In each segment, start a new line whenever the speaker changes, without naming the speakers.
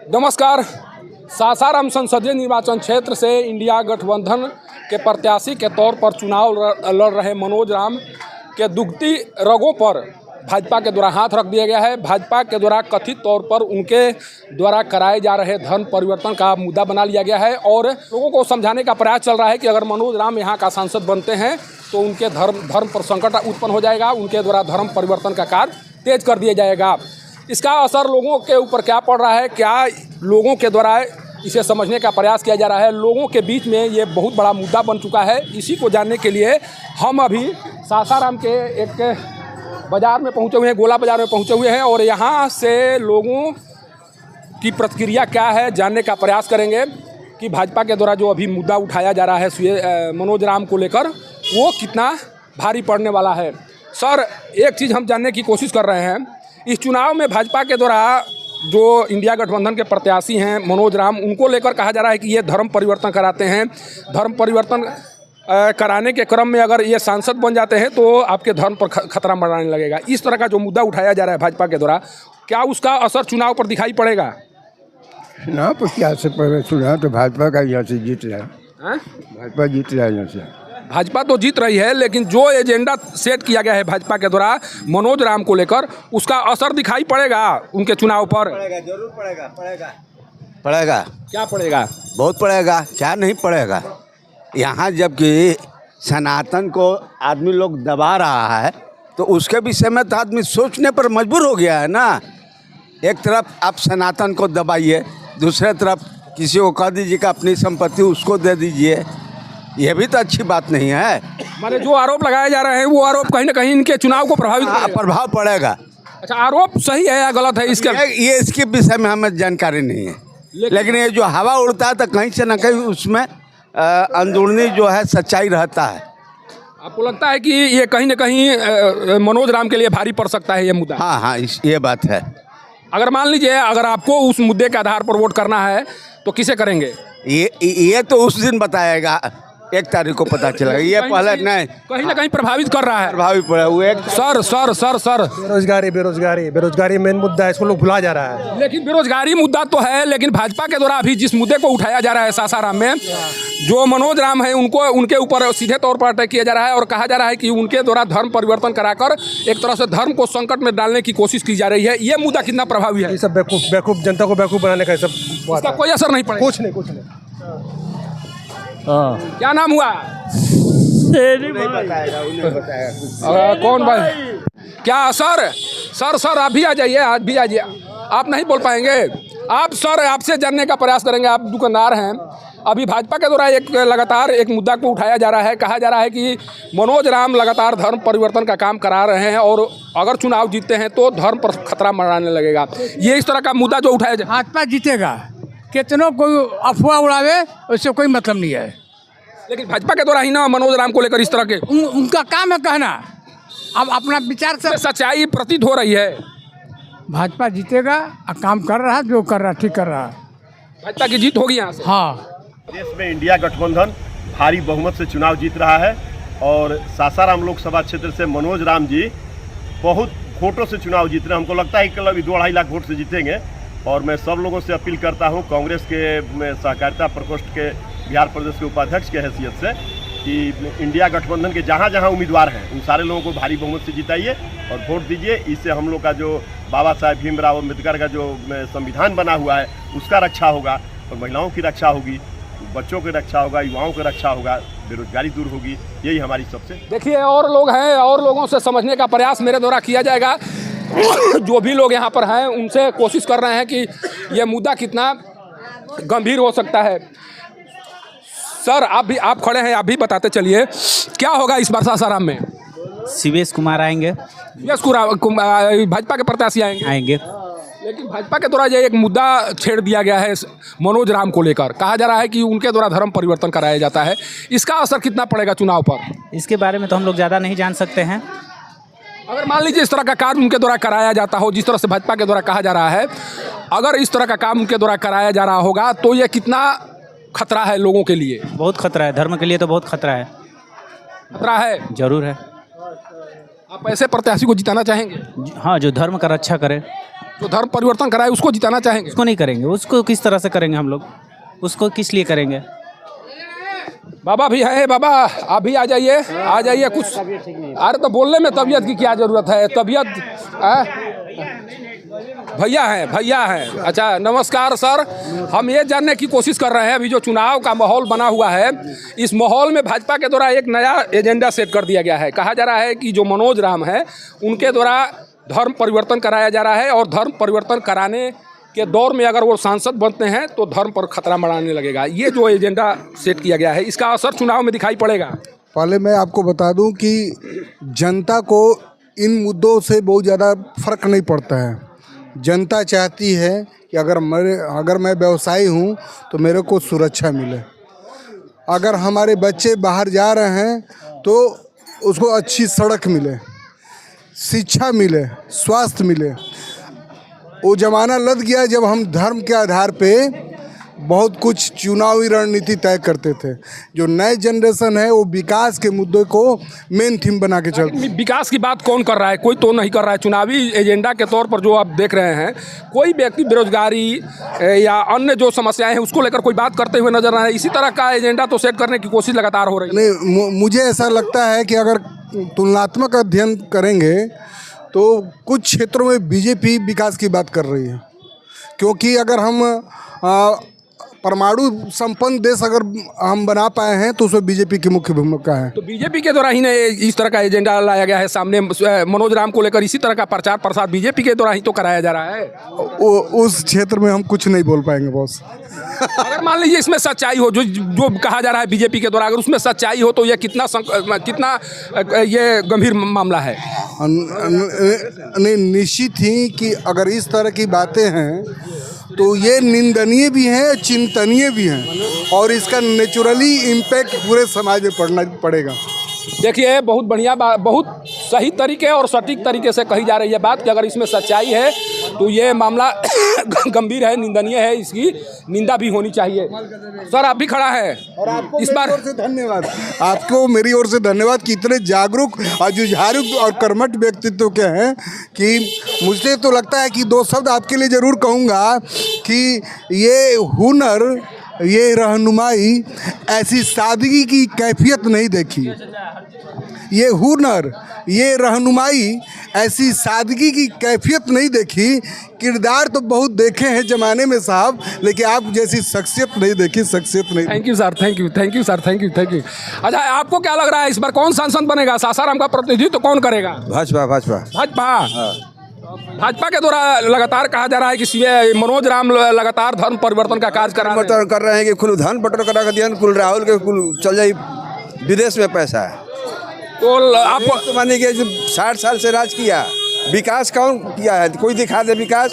नमस्कार। सासाराम संसदीय निर्वाचन क्षेत्र से इंडिया गठबंधन के प्रत्याशी के तौर पर चुनाव लड़ रहे मनोज राम के दुखती रगों पर भाजपा के द्वारा हाथ रख दिया गया है। भाजपा के द्वारा कथित तौर पर उनके द्वारा कराए जा रहे धर्म परिवर्तन का मुद्दा बना लिया गया है और लोगों को समझाने का प्रयास चल रहा है कि अगर मनोज राम यहाँ का सांसद बनते हैं तो उनके धर्म पर संकट उत्पन्न हो जाएगा, उनके द्वारा धर्म परिवर्तन का कार्य तेज कर दिया जाएगा। इसका असर लोगों के ऊपर क्या पड़ रहा है, क्या लोगों के द्वारा इसे समझने का प्रयास किया जा रहा है। लोगों के बीच में ये बहुत बड़ा मुद्दा बन चुका है। इसी को जानने के लिए हम अभी सासाराम के एक बाज़ार में पहुंचे हुए हैं, गोला बाज़ार में पहुंचे हुए हैं और यहाँ से लोगों की प्रतिक्रिया क्या है जानने का प्रयास करेंगे कि भाजपा के द्वारा जो अभी मुद्दा उठाया जा रहा है मनोज राम को लेकर वो कितना भारी पड़ने वाला है। सर, एक चीज़ हम जानने की कोशिश कर रहे हैं, इस चुनाव में भाजपा के द्वारा जो इंडिया गठबंधन के प्रत्याशी हैं मनोज राम, उनको लेकर कहा जा रहा है कि ये धर्म परिवर्तन कराते हैं। धर्म परिवर्तन कराने के क्रम में अगर ये सांसद बन जाते हैं तो आपके धर्म पर खतरा मंडराने लगेगा। इस तरह का जो मुद्दा उठाया जा रहा है भाजपा के द्वारा, क्या उसका असर चुनाव पर दिखाई पड़ेगा?
ना तो क्या से पहले चुनाव तो भाजपा का यहाँ से जीत रहा है। भाजपा जीत रहा है यहाँ से।
भाजपा तो जीत रही है, लेकिन जो एजेंडा सेट किया गया है भाजपा के द्वारा मनोज राम को लेकर, उसका असर दिखाई पड़ेगा उनके चुनाव पर?
पड़ेगा, जरूर पड़ेगा।
क्या पड़ेगा?
बहुत पड़ेगा, क्या नहीं पड़ेगा। यहाँ जबकि सनातन को आदमी लोग दबा रहा है तो उसके विषय में तो आदमी सोचने पर मजबूर हो गया है ना। एक तरफ आप सनातन को दबाइए, दूसरे तरफ किसी को कह दीजिए कि अपनी संपत्ति उसको दे दीजिए, ये भी तो अच्छी बात नहीं है।
माने जो आरोप लगाए जा रहे हैं वो आरोप कहीं ना कहीं इनके चुनाव को
प्रभाव पड़ेगा।
अच्छा, आरोप सही है या गलत है
ये इसके विषय में हमें जानकारी नहीं है, लेकिन ये जो हवा उड़ता है तो कहीं से न कहीं उसमें अंदरूनी जो है सच्चाई रहता है।
आपको लगता है कि ये कहीं ना कहीं मनोज राम के लिए भारी पड़ सकता है ये मुद्दा?
हाँ, ये बात है।
अगर मान लीजिए अगर आपको उस मुद्दे के आधार पर वोट करना है तो किसे करेंगे?
ये तो उस दिन बताएगा, 1 तारीख को पता चलेगा। ये पहले नहीं,
कहीं ना कहीं प्रभावित कर रहा है।
प्रभावित पड़ा हुआ।
सर
बेरोजगारी मेन मुद्दा है, इसको लोग भुला जा रहा है।
लेकिन बेरोजगारी मुद्दा तो है, लेकिन भाजपा के द्वारा अभी जिस मुद्दे को उठाया जा रहा है सासाराम में, जो मनोज राम है उनके ऊपर सीधे तौर पर अटैक किया जा रहा है और कहा जा रहा है कि उनके द्वारा धर्म परिवर्तन कराकर एक तरह से धर्म को संकट में डालने की कोशिश की जा रही है। ये मुद्दा कितना प्रभावी है?
ये सब बेवकूफ जनता को बेवकूफ बनाने का सब
इसका कोई असर नहीं पड़ेगा?
कुछ नहीं।
क्या नाम हुआ? कौन भाई? क्या सर आप भी आ जाइए, आज भी आ जाइए। आप नहीं बोल पाएंगे? आप सर, आपसे जानने का प्रयास करेंगे, आप दुकानदार हैं। अभी भाजपा के द्वारा लगातार एक मुद्दा को उठाया जा रहा है, कहा जा रहा है कि मनोज राम लगातार धर्म परिवर्तन का काम करा रहे हैं और अगर चुनाव जीतते हैं तो धर्म पर खतरा मंडराने लगेगा। ये इस तरह का मुद्दा जो उठाया जाए,
भाजपा जीतेगा, कितनों कोई अफवाह उड़ावे उससे कोई मतलब नहीं है।
लेकिन भाजपा के द्वारा ही ना मनोज राम को लेकर इस तरह के
उनका काम है कहना, अब अपना विचार से
सच्चाई प्रतीत हो रही है।
भाजपा जीतेगा और काम कर रहा है, जो कर रहा है ठीक कर रहा है।
भाजपा की जीत होगी यहाँ से।
हाँ,
देश में इंडिया गठबंधन भारी बहुमत से चुनाव जीत रहा है और सासाराम लोकसभा क्षेत्र से मनोज राम जी बहुत वोटों से चुनाव जीत रहे हैं। हमको लगता है कि कल 2-2.5 लाख वोट से जीतेंगे और मैं सब लोगों से अपील करता हूं, कांग्रेस के सहकारिता प्रकोष्ठ के बिहार प्रदेश के उपाध्यक्ष के हैसियत से, कि इंडिया गठबंधन के जहां जहां उम्मीदवार हैं उन सारे लोगों को भारी बहुमत से जिताइए और वोट दीजिए। इससे हम लोग का जो बाबा साहेब भीमराव अम्बेडकर का जो संविधान बना हुआ है उसका रक्षा होगा और महिलाओं की रक्षा होगी, बच्चों की रक्षा होगा, युवाओं की रक्षा होगा, बेरोजगारी दूर होगी। यही हमारी सबसे।
देखिए, और लोग हैं और लोगों से समझने का प्रयास मेरे द्वारा किया जाएगा। जो भी लोग यहाँ पर हैं उनसे कोशिश कर रहे हैं कि यह मुद्दा कितना गंभीर हो सकता है। सर, आप खड़े हैं, आप भी बताते चलिए क्या होगा इस बार सासाराम में?
शिवेश कुमार आएंगे।
भाजपा के प्रत्याशी आएंगे। लेकिन भाजपा के द्वारा ये एक मुद्दा छेड़ दिया गया है मनोज राम को लेकर, कहा जा रहा है कि उनके द्वारा धर्म परिवर्तन कराया जाता है। इसका असर कितना पड़ेगा चुनाव पर?
इसके बारे में तो हम लोग ज़्यादा नहीं जान सकते हैं।
अगर मान लीजिए इस तरह का काम उनके द्वारा कराया जाता हो, जिस तरह से भाजपा के द्वारा कहा जा रहा है, अगर इस तरह का काम उनके द्वारा कराया जा रहा होगा तो ये कितना खतरा है लोगों के लिए?
बहुत खतरा है, धर्म के लिए तो बहुत खतरा है।
खतरा है?
जरूर है।
आप ऐसे प्रत्याशी को जिताना चाहेंगे?
हाँ, जो धर्म का रक्षा करे।
जो धर्म परिवर्तन कराए उसको जिताना चाहेंगे?
उसको नहीं करेंगे, उसको किस तरह से करेंगे हम लोग, उसको किस लिए करेंगे?
बाबा भी है, बाबा आप भी आ जाइए कुछ। अरे तो बोलने में तबीयत की क्या ज़रूरत है, तबीयत भैया हैं। अच्छा नमस्कार सर, हम ये जानने की कोशिश कर रहे हैं अभी जो चुनाव का माहौल बना हुआ है, इस माहौल में भाजपा के द्वारा एक नया एजेंडा सेट कर दिया गया है। कहा जा रहा है कि जो मनोज राम है उनके द्वारा धर्म परिवर्तन कराया जा रहा है और धर्म परिवर्तन कराने के दौर में अगर वो सांसद बनते हैं तो धर्म पर खतरा मंडराने लगेगा। ये जो एजेंडा सेट किया गया है इसका असर चुनाव में दिखाई पड़ेगा?
पहले मैं आपको बता दूं कि जनता को इन मुद्दों से बहुत ज़्यादा फर्क नहीं पड़ता है। जनता चाहती है कि अगर मैं व्यवसायी हूं तो मेरे को सुरक्षा मिले, अगर हमारे बच्चे बाहर जा रहे हैं तो उसको अच्छी सड़क मिले, शिक्षा मिले, स्वास्थ्य मिले। वो ज़माना लग गया जब हम धर्म के आधार पे बहुत कुछ चुनावी रणनीति तय करते थे। जो नए जनरेशन है वो विकास के मुद्दे को मेन थीम बना के चलते।
विकास की बात कौन कर रहा है? कोई तो नहीं कर रहा है। चुनावी एजेंडा के तौर पर जो आप देख रहे हैं, कोई व्यक्ति बेरोजगारी या अन्य जो समस्याएं हैं उसको लेकर कोई बात करते हुए नजर आ रहा है। इसी तरह का एजेंडा तो सेट करने की कोशिश लगातार हो रही है।
नहीं, मुझे ऐसा लगता है कि अगर तुलनात्मक अध्ययन करेंगे तो कुछ क्षेत्रों में बीजेपी विकास की बात कर रही है, क्योंकि अगर हम परमाणु संपन्न देश अगर हम बना पाए हैं तो उसमें बीजेपी की मुख्य भूमिका है।
तो बीजेपी के द्वारा ही ने इस तरह का एजेंडा लाया गया है सामने। मनोज राम को लेकर इसी तरह का प्रचार प्रसार बीजेपी के द्वारा ही तो कराया जा रहा है।
उस क्षेत्र में हम कुछ नहीं बोल पाएंगे बॉस।
अगर मान लीजिए इसमें सच्चाई हो, जो कहा जा रहा है बीजेपी के द्वारा, अगर उसमें सच्चाई हो तो ये कितना ये गंभीर मामला है?
नहीं, निश्चित ही कि अगर इस तरह की बातें हैं तो ये निंदनीय भी हैं, चिंतनीय भी हैं, और इसका नेचुरली इम्पैक्ट पूरे समाज में पड़ना पड़ेगा।
देखिए बहुत बढ़िया बात, बहुत सही तरीके और सटीक तरीके से कही जा रही है बात कि अगर इसमें सच्चाई है तो ये मामला गंभीर है, निंदनीय है, इसकी निंदा भी होनी चाहिए। सर आप भी खड़ा है
और आपको
इस बार
से धन्यवाद, आपको मेरी ओर से धन्यवाद कि इतने जागरूक और जुझारू और कर्मठ व्यक्तित्व के हैं कि मुझे तो लगता है कि दो शब्द आपके लिए ज़रूर कहूँगा कि ये हुनर, ये रहनुमाई, ऐसी सादगी की कैफियत नहीं देखी। ये हुनर, ये रहनुमाई, ऐसी सादगी की कैफियत नहीं देखी। किरदार तो बहुत देखे हैं ज़माने में साहब, लेकिन आप जैसी शख्सियत नहीं देखी, शख्सियत नहीं।
Thank you sir, thank you sir, thank you. अच्छा आपको क्या लग रहा है इस बार कौन सांसद बनेगा? सासाराम का प्रतिनिधित्व तो कौन करेगा? भाजपा के द्वारा लगातार कहा जा रहा है कि मनोज राम लगातार धर्म परिवर्तन का कार्य
कर रहे हैं कि कुल धन बटोर करा दिया, कुल राहुल के कुल चल जाए विदेश में पैसा है।
तो आप
तो मानिए कि 60 साल से राज किया, विकास कौन किया है? कोई दिखा दे विकास,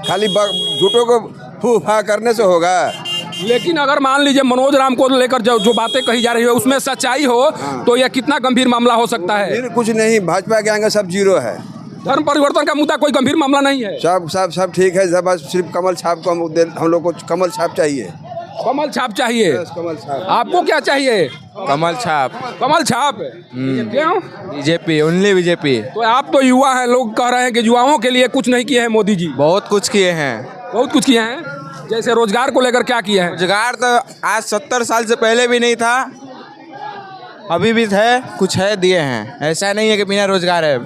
खाली झूठों को फू फा करने से होगा।
लेकिन अगर मान लीजिए मनोज राम को लेकर जो बातें कही जा रही है उसमें सच्चाई हो तो यह कितना गंभीर मामला हो सकता है?
फिर कुछ नहीं, भाजपा के आगे सब जीरो है।
धर्म परिवर्तन का मुद्दा कोई गंभीर मामला नहीं है।
सब ठीक है, सब सिर्फ कमल छाप को हम लोग को कमल छाप चाहिए।
कमल छाप चाहिए?
कमल छाप।
आपको क्या चाहिए?
कमल छाप।
कमल छाप? क्यों?
BJP, only BJP.
तो आप तो युवा हैं, लोग कह रहे हैं कि युवाओं के लिए कुछ नहीं किए हैं मोदी जी।
बहुत कुछ किए हैं।
बहुत कुछ किए हैं, जैसे रोजगार को लेकर क्या किया है?
रोजगार तो आज 70 साल से पहले भी नहीं था, अभी भी है, कुछ है दिए हैं, ऐसा नहीं है कि बिना रोजगार है।